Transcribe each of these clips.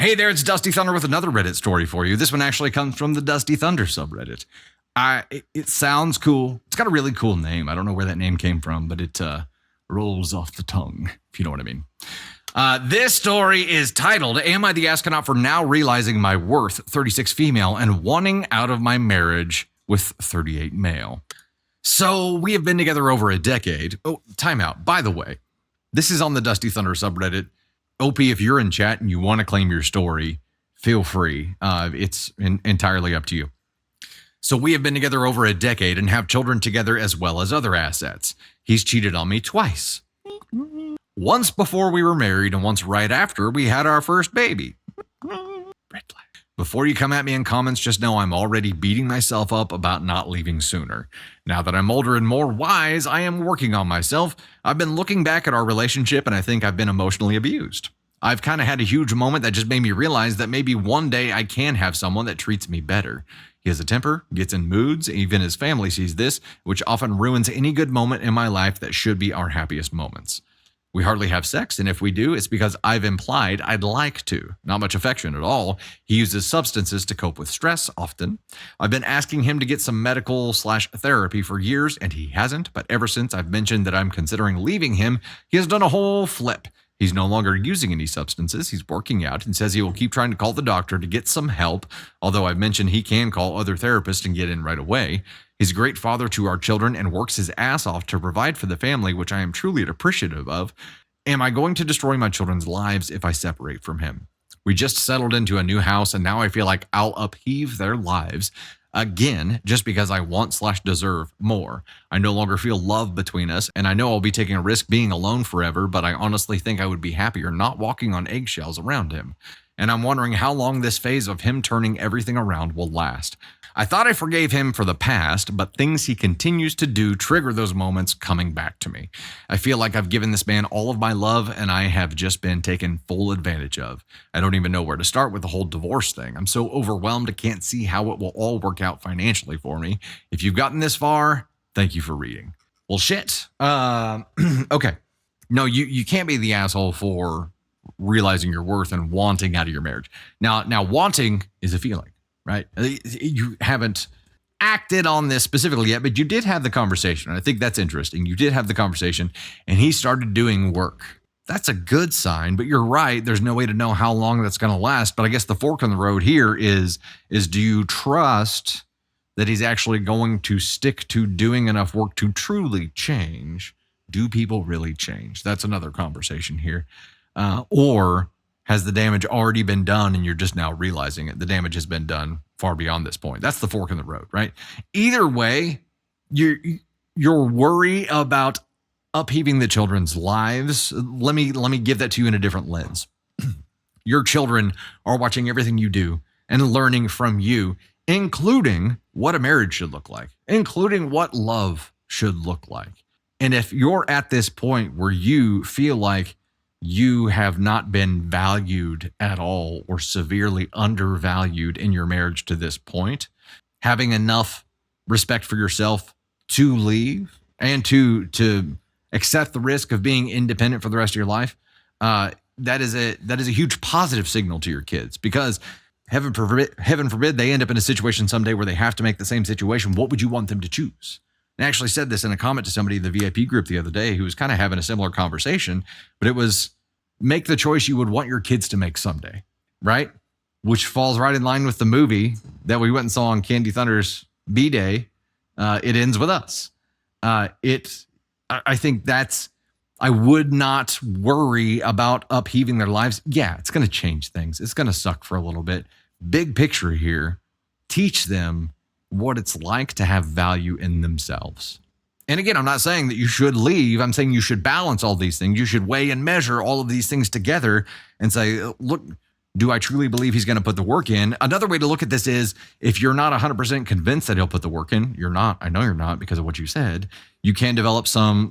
Hey there, it's Dusty Thunder with another Reddit story for you. This one actually comes from the Dusty Thunder subreddit. It sounds cool. It's got a really cool name. I don't know where that name came from, but it rolls off the tongue, if you know what I mean. This story is titled, Am I the Astronaut for Now Realizing My Worth, 36 Female, and Wanting Out of My Marriage with 38 Male? So we have been together over a decade. Oh, timeout. By the way, this is on the Dusty Thunder subreddit. OP, if you're in chat and you want to claim your story, feel free. It's entirely up to you. So we have been together over a decade and have children together as well as other assets. He's cheated on me twice. Once before we were married and once right after we had our first baby. Red flag. Before you come at me in comments, just know I'm already beating myself up about not leaving sooner. Now that I'm older and more wise, I am working on myself. I've been looking back at our relationship and I think I've been emotionally abused. I've kind of had a huge moment that just made me realize that maybe one day I can have someone that treats me better. He has a temper, gets in moods, even his family sees this, which often ruins any good moment in my life that should be our happiest moments. We hardly have sex, and if we do, it's because I've implied I'd like to. Not much affection at all. He uses substances to cope with stress often. I've been asking him to get some medical/therapy for years, and he hasn't, but ever since I've mentioned that I'm considering leaving him, he has done a whole flip. He's no longer using any substances. He's working out and says he will keep trying to call the doctor to get some help, although I've mentioned he can call other therapists and get in right away. He's a great father to our children and works his ass off to provide for the family, which I am truly appreciative of. Am I going to destroy my children's lives if I separate from him? We just settled into a new house, and now I feel like I'll upheave their lives again just because I want/deserve more. I no longer feel love between us, and I know I'll be taking a risk being alone forever, but I honestly think I would be happier not walking on eggshells around him. And I'm wondering how long this phase of him turning everything around will last. I thought I forgave him for the past, but things he continues to do trigger those moments coming back to me. I feel like I've given this man all of my love and I have just been taken full advantage of. I don't even know where to start with the whole divorce thing. I'm so overwhelmed I can't see how it will all work out financially for me. If you've gotten this far, thank you for reading. Well, shit. Okay. No, you can't be the asshole for realizing your worth and wanting out of your marriage. Now wanting is a feeling. Right? You haven't acted on this specifically yet, but you did have the conversation. And I think that's interesting. You did have the conversation and he started doing work. That's a good sign, but you're right. There's no way to know how long that's going to last. But I guess the fork in the road here is do you trust that he's actually going to stick to doing enough work to truly change? Do people really change? That's another conversation here. Or has the damage already been done and you're just now realizing it? The damage has been done far beyond this point. That's the fork in the road, right? Either way, your worry about upheaving the children's lives, let me give that to you in a different lens. Your children are watching everything you do and learning from you, including what a marriage should look like, including what love should look like. And if you're at this point where you feel like you have not been valued at all or severely undervalued in your marriage to this point, having enough respect for yourself to leave and to accept the risk of being independent for the rest of your life, that is a huge positive signal to your kids, because heaven forbid they end up in a situation someday where they have to make the same situation. What would you want them to choose? I actually said this in a comment to somebody in the VIP group the other day who was kind of having a similar conversation, but it was make the choice you would want your kids to make someday, right? Which falls right in line with the movie that we went and saw on Candy Thunder's B-Day. It Ends With Us. I think I would not worry about upheaving their lives. Yeah, it's going to change things. It's going to suck for a little bit. Big picture here, teach them what it's like to have value in themselves. And again, I'm not saying that you should leave. I'm saying you should balance all these things. You should weigh and measure all of these things together and say, look, do I truly believe he's going to put the work in? Another way to look at this is if you're not 100% convinced that he'll put the work in, you're not. I know you're not because of what you said. You can develop some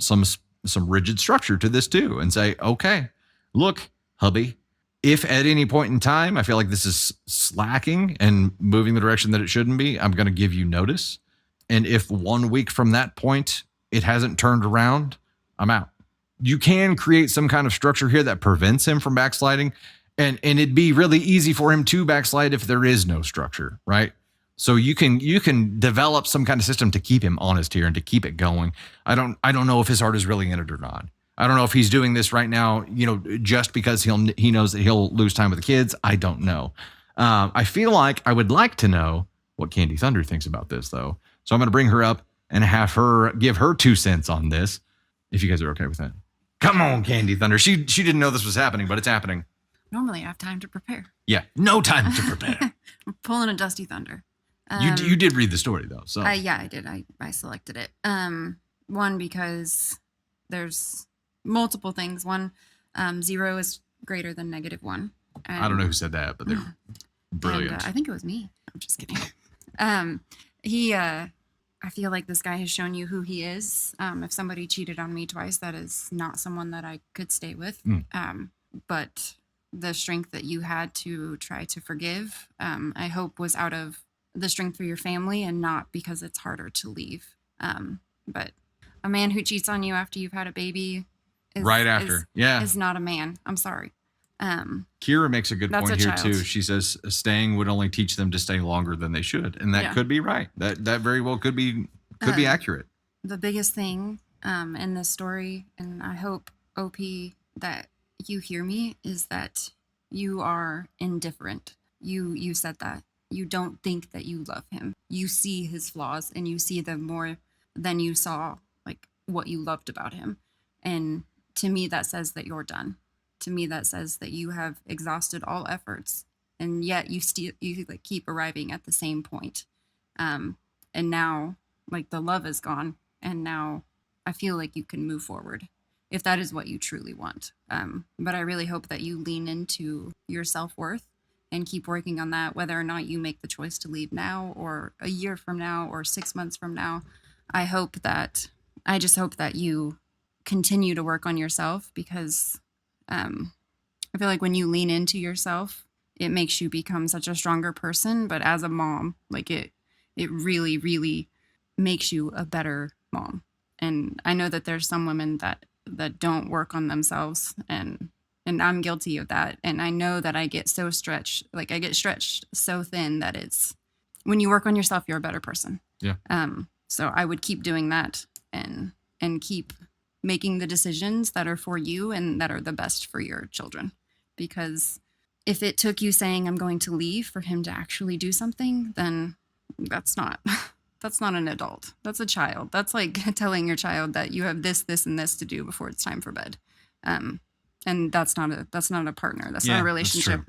rigid structure to this too and say, okay, look, hubby, if at any point in time I feel like this is slacking and moving the direction that it shouldn't be, I'm going to give you notice. And if 1 week from that point it hasn't turned around, I'm out. You can create some kind of structure here that prevents him from backsliding. And it'd be really easy for him to backslide if there is no structure, right? So you can develop some kind of system to keep him honest here and to keep it going. I don't know if his heart is really in it or not. I don't know if he's doing this right now, just because he knows that he'll lose time with the kids. I don't know. I feel like I would like to know what Candy Thunder thinks about this, though. So I'm going to bring her up and have her give her 2 cents on this, if you guys are okay with that. Come on, Candy Thunder. She didn't know this was happening, but it's happening. Normally I have time to prepare. Yeah, no time to prepare. I'm pulling a Dusty Thunder. You did read the story, though. So yeah, I did. I selected it. One, because there's multiple things. One, 0 is greater than -1. I don't know who said that, but they're brilliant. And, I think it was me. I'm just kidding. I feel like this guy has shown you who he is. If somebody cheated on me twice, that is not someone that I could stay with. But the strength that you had to try to forgive, I hope was out of the strength for your family and not because it's harder to leave. But a man who cheats on you after you've had a baby is not a man. I'm sorry. Kira makes a good point here child. too. She says staying would only teach them to stay longer than they should, and that could be right. That very well could be accurate. The biggest thing in this story, and I hope OP that you hear me, is that you are indifferent. You said that. You don't think that you love him. You see his flaws, and you see them more than you saw like what you loved about him. And to me, that says that you're done. To me, that says that you have exhausted all efforts, and yet you like keep arriving at the same point. And now, like, the love is gone, and now I feel like you can move forward if that is what you truly want. But I really hope that you lean into your self-worth and keep working on that, whether or not you make the choice to leave now or a year from now or 6 months from now. I just hope that you continue to work on yourself, because I feel like when you lean into yourself, it makes you become such a stronger person. But as a mom, like it really, really makes you a better mom. And I know that there's some women that don't work on themselves, and I'm guilty of that. And I know that I get so stretched, like I get stretched so thin that it's, when you work on yourself, you're a better person. Yeah. So I would keep doing that and keep making the decisions that are for you and that are the best for your children. Because if it took you saying I'm going to leave for him to actually do something, then that's not an adult. That's a child. That's like telling your child that you have this, this, and this to do before it's time for bed. And that's not a partner. That's not a relationship.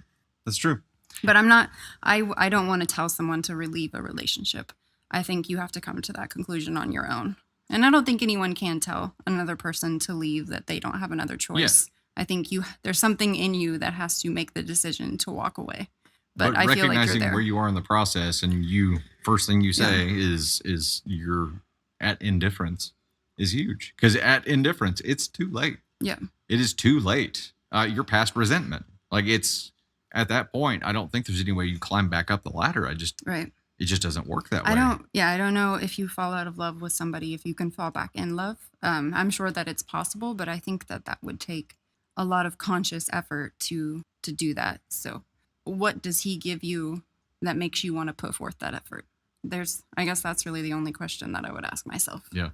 That's true. But I don't want to tell someone to leave a relationship. I think you have to come to that conclusion on your own. And I don't think anyone can tell another person to leave that they don't have another choice. Yeah. I think there's something in you that has to make the decision to walk away. But I feel like recognizing you're there. Where you are in the process, and first thing you say is you're at indifference is huge. Because at indifference, it's too late. Yeah. It is too late. You're past resentment. Like, it's at that point, I don't think there's any way you climb back up the ladder. It just doesn't work that way. I don't know if you fall out of love with somebody, if you can fall back in love. I'm sure that it's possible, but I think that would take a lot of conscious effort to do that. So what does he give you that makes you want to put forth that effort? I guess that's really the only question that I would ask myself. Yeah.